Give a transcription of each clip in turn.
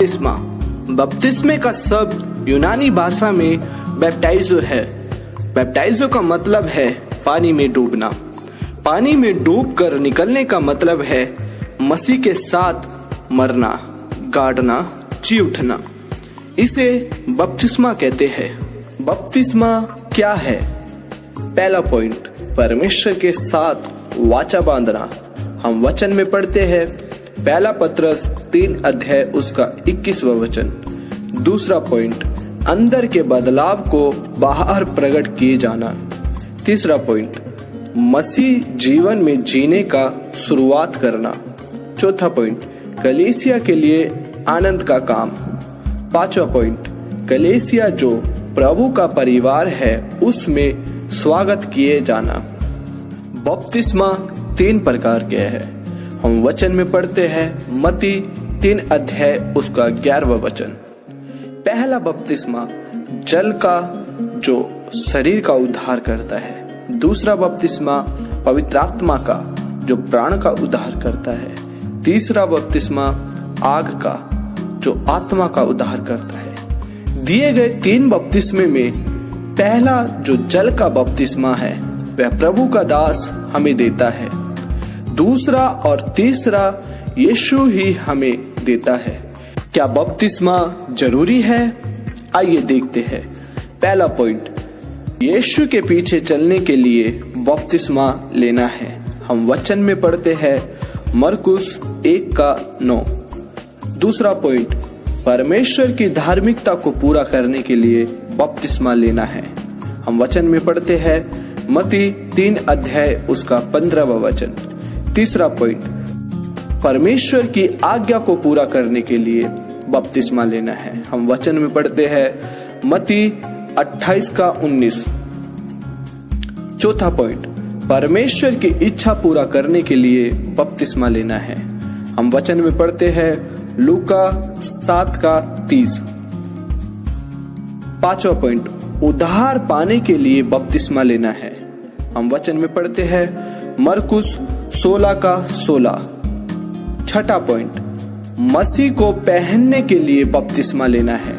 बपतिस्मा। बपतिस्मे का शब्द यूनानी भाषा में बैप्टाइजो है। बैप्टाइजो का मतलब है पानी में डूबना। पानी में डूबकर निकलने का मतलब है मसीह के साथ मरना, गाड़ना, जी उठना। इसे बपतिस्मा कहते हैं। बपतिस्मा क्या है? पहला पॉइंट, परमेश्वर के साथ वाचा बांधना। हम वचन में पढ़ते हैं पहला पत्रस 3 अध्याय उसका 21वां वचन। दूसरा पॉइंट, अंदर के बदलाव को बाहर प्रकट किए जाना। तीसरा पॉइंट, मसीह जीवन में जीने का शुरुआत करना। चौथा पॉइंट, कलीसिया के लिए आनंद का काम। पांचवा पॉइंट, कलीसिया जो प्रभु का परिवार है उसमें स्वागत किए जाना। बपतिस्मा 3 प्रकार के है। हम वचन में पढ़ते हैं मत्ती 3 अध्याय उसका 11वां वचन। पहला बपतिस्मा जल का जो शरीर का उद्धार करता है। दूसरा बपतिस्मा पवित्र आत्मा का जो प्राण का उद्धार करता है। तीसरा बपतिस्मा आग का जो आत्मा का उद्धार करता है। दिए गए 3 बपतिस्मे में पहला जो जल का बपतिस्मा है वह प्रभु का दास हमें देता है। दूसरा और तीसरा यीशु ही हमें देता है। क्या बपतिस्मा जरूरी है? आइए देखते हैं। पहला पॉइंट, यीशु के पीछे चलने के लिए बपतिस्मा लेना है। हम वचन में पढ़ते हैं मरकुस 1:9। दूसरा पॉइंट, परमेश्वर की धार्मिकता को पूरा करने के लिए बपतिस्मा लेना है। हम वचन में पढ़ते हैं मत्ती 3 अध्याय उसका 15वां वचन। तीसरा पॉइंट, परमेश्वर की आज्ञा को पूरा करने के लिए बपतिस्मा लेना है। हम वचन में पढ़ते हैं मत्ती 28:19। चौथा पॉइंट, परमेश्वर की इच्छा पूरा करने के लिए बपतिस्मा लेना है। हम वचन में पढ़ते हैं लूका 7:30। पांचवा पॉइंट, उद्धार पाने के लिए बपतिस्मा लेना है। हम वचन में पढ़ते हैं मरकुस 16:16। छठा पॉइंट, मसीह को पहनने के लिए बपतिस्मा लेना है।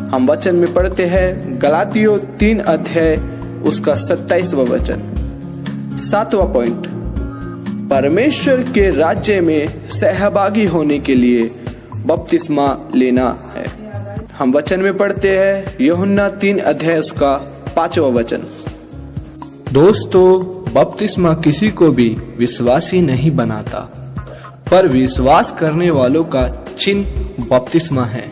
हम वचन में पढ़ते हैं गलातियों 3 अध्याय उसका 27वां वचन। सातवां पॉइंट, परमेश्वर के राज्य में सहभागी होने के लिए बपतिस्मा लेना है। हम वचन में पढ़ते हैं यूहन्ना 3 अध्याय उसका 5वां वचन। दोस्तों, बपतिस्मा किसी को भी विश्वासी नहीं बनाता, पर विश्वास करने वालों का चिन्ह बपतिस्मा है।